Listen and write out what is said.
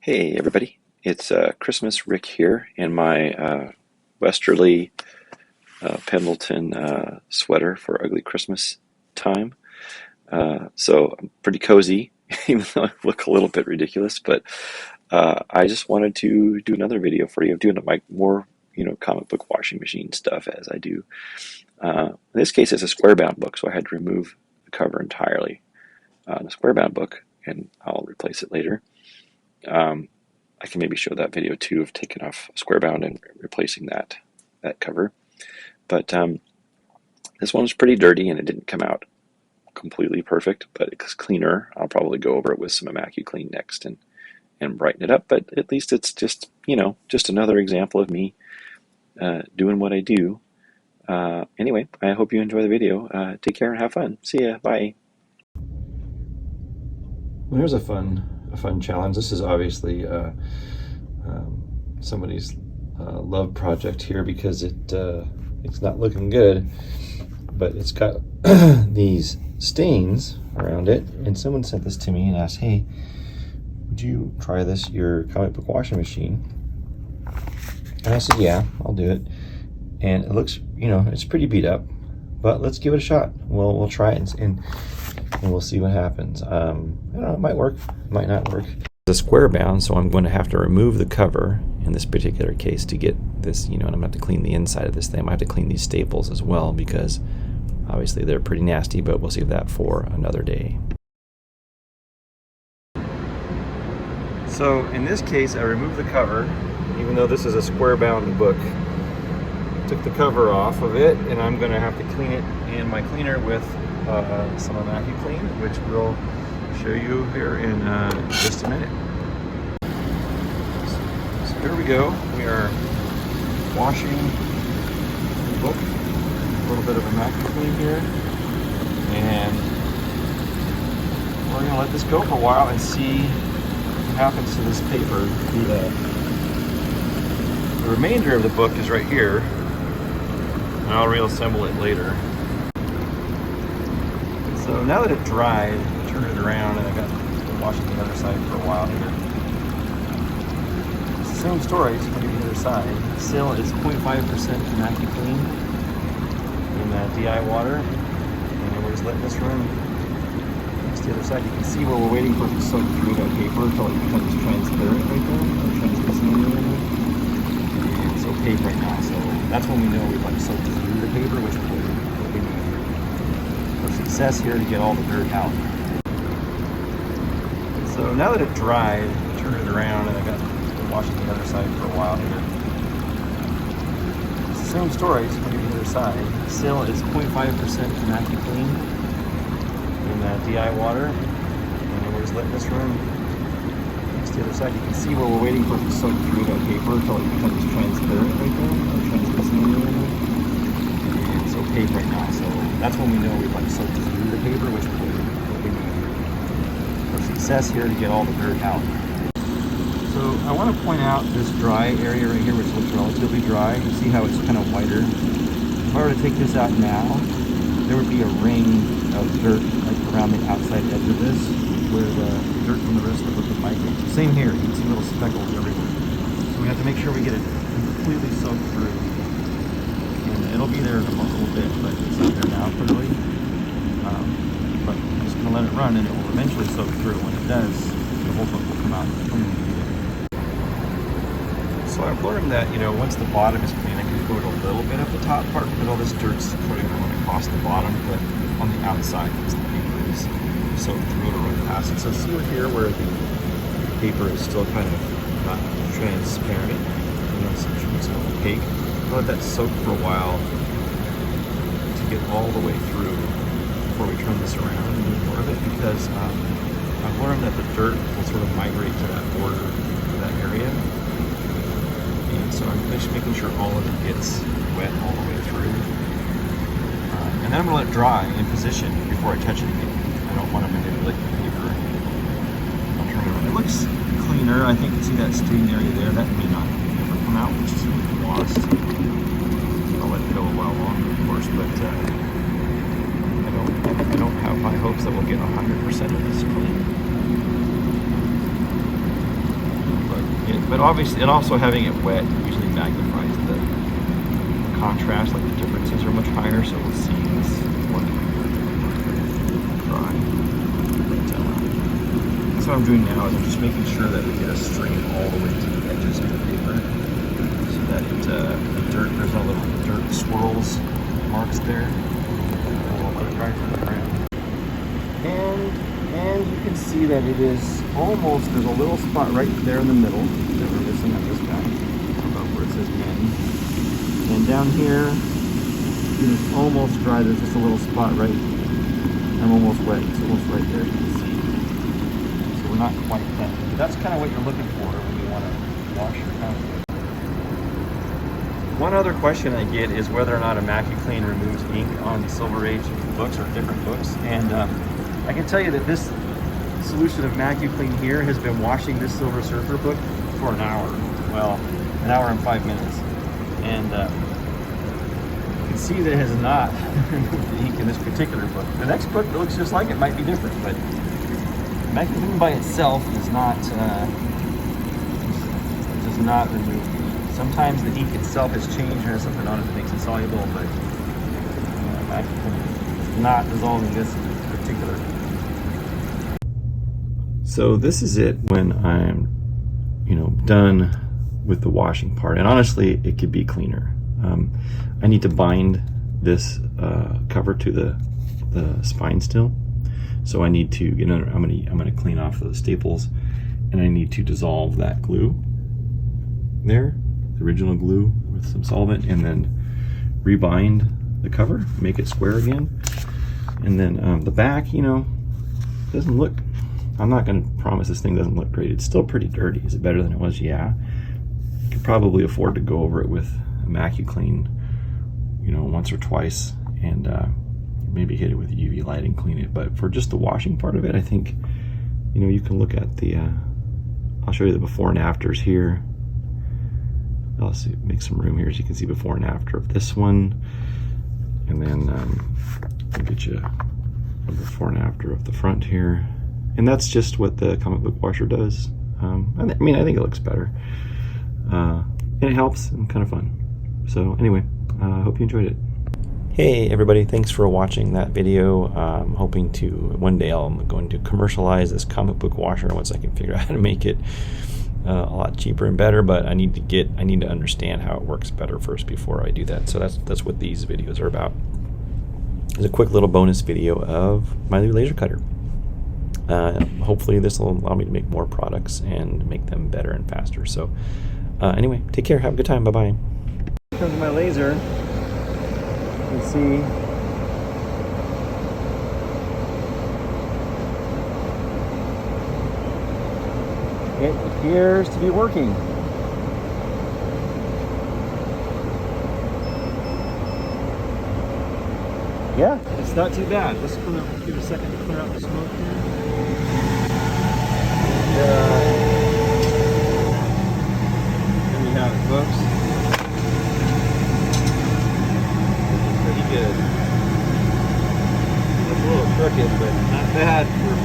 Hey everybody, it's Christmas Rick here in my Westerly Pendleton sweater for ugly Christmas time. So I'm pretty cozy, even though I look a little bit ridiculous, but I just wanted to do another video for you of doing my more, comic book washing machine stuff as I do. In this case, it's a square bound book, so I had to remove the cover entirely on a square bound book, and I'll replace it later. I can maybe show that video too of taking off square bound and replacing that cover. But this one's pretty dirty and it didn't come out completely perfect, but it's cleaner. I'll probably go over it with some AccuClean next and brighten it up. But at least it's just, just another example of me doing what I do. Anyway, I hope you enjoy the video. Take care and have fun. See ya. Bye. Well, here's a fun challenge. This is obviously somebody's love project here because it's not looking good, but it's got these stains around it, and someone sent this to me and asked, hey, would you try this your comic book washing machine? And I said, yeah, I'll do it. And it looks, it's pretty beat up, but let's give it a shot. We'll try it and we'll see what happens. I don't know, it might work, it might not work. It's a square bound, so I'm going to have to remove the cover in this particular case to get this, and I'm going to have to clean the inside of this thing. I might have to clean these staples as well because obviously they're pretty nasty, but we'll save that for another day. So in this case, I removed the cover, even though this is a square bound book. Took the cover off of it, and I'm going to have to clean it in my cleaner with some of AccuClean, which we'll show you here in just a minute. So here we go. We are washing the book. A little bit of AccuClean here, and we're going to let this go for a while and see what happens to this paper. The remainder of the book is right here, and I'll reassemble it later. So now that it dried, I turned it around and I got washing the other side for a while here. It's the same story, just going to the other side. Still, it's 0.5% AccuClean in DI water, and we're just letting this run next to the other side. You can see where we're waiting for it to soak through that paper until it becomes transparent right there, or translucent. It's opaque right now, so that's when we know we've soaked through the paper, which is what we need. Success here to get all the dirt out. So now that it dried, I turned it around and I got washing the other side for a while here. It's the same story, just going to the other side. Still, it's 0.5% AccuClean in DI water, and we're just letting this run next to the other side. You can see where we're waiting for it to soak through that paper until it becomes transparent right there, or translucent. It's opaque right now, so that's when we know we've soaked through the paper, which is what we need for success here to get all the dirt out. So I want to point out this dry area right here, which looks relatively dry. You see how it's kind of whiter. If I were to take this out now, there would be a ring of dirt around the outside edge of this, where the dirt from the rest of the book migrates. Same here, you can see little speckles everywhere. So we have to make sure we get it completely soaked through. It'll be there in a little bit, but it's not there now clearly. But I'm just going to let it run, and it will eventually soak through. When it does, the whole book will come out clean. So I've learned that, once the bottom is clean, I can go to a little bit of the top part because all this dirt's floating around across the bottom, but on the outside, because the paper is soaked through to run past it. So see here where the paper is still kind of not transparent, it's opaque. Let that soak for a while to get all the way through before we turn this around and move more of it, because I've learned that the dirt will sort of migrate to that border, to that area, and so I'm just making sure all of it gets wet all the way through, and then I'm going to let it dry in position before I touch it again. I don't want to manipulate the paper. I'll turn it around. It looks cleaner. I think you can see that stain area there. That may not ever come out, which is really lost. I'll let it go a while longer, of course, but I don't have high hopes that we'll get 100% of this clean. But obviously, and also having it wet usually magnifies the contrast, like the differences are much higher, so we'll see this one dry. But, so what I'm doing now is I'm just making sure that we get a stream all the way to the edges of the paper, so that the dirt, there's no little dirt swirls marks there. We'll let it dry from the ground. And you can see that it is almost, there's a little spot right there in the middle that we're missing on this guy, about where it says men. And down here, it is almost dry. There's just a little spot right, I'm almost wet, it's almost right there, you can see. So we're not quite done. But that's kind of what you're looking for when you want to wash your comic. One other question I get is whether or not a MacuClean removes ink on the Silver Age books or different books. And I can tell you that this solution of MacuClean here has been washing this Silver Surfer book for an hour. Well, an hour and 5 minutes. And you can see that it has not removed the ink in this particular book. The next book that looks just like it might be different, but MacuClean by itself is not, does not remove the ink. Sometimes the ink itself has changed or has something on it that makes it soluble, but MacuClean is not dissolving this in particular. So this is it when I'm, done with the washing part. And honestly, it could be cleaner. I need to bind this cover to the spine still. So I need to get under, I'm gonna clean off those staples, and I need to dissolve that glue there, the original glue, with some solvent, and then rebind the cover, make it square again. And then the back, doesn't look, I'm not going to promise this thing doesn't look great. It's still pretty dirty. Is it better than it was? Yeah. You could probably afford to go over it with a MacuClean, once or twice, and maybe hit it with UV light and clean it. But for just the washing part of it, I think, you can look at the, I'll show you the before and afters here. I'll see, make some room here so you can see before and after of this one. And then I'll get you a before and after of the front here. And that's just what the comic book washer does. I think it looks better. And it helps and kind of fun. So anyway, I hope you enjoyed it. Hey everybody, thanks for watching that video. I'm hoping to, one day I'm going to commercialize this comic book washer once I can figure out how to make it a lot cheaper and better, but I need to understand how it works better first before I do that. So that's what these videos are about. There's a quick little bonus video of my new laser cutter. Hopefully this will allow me to make more products and make them better and faster. So anyway, take care, have a good time, bye-bye. Here comes my laser. You can see it appears to be working. Yeah, it's not too bad. Let's give it a second to clear out the smoke here. There we have it, folks. Looking pretty good. It's a little crooked, but not bad for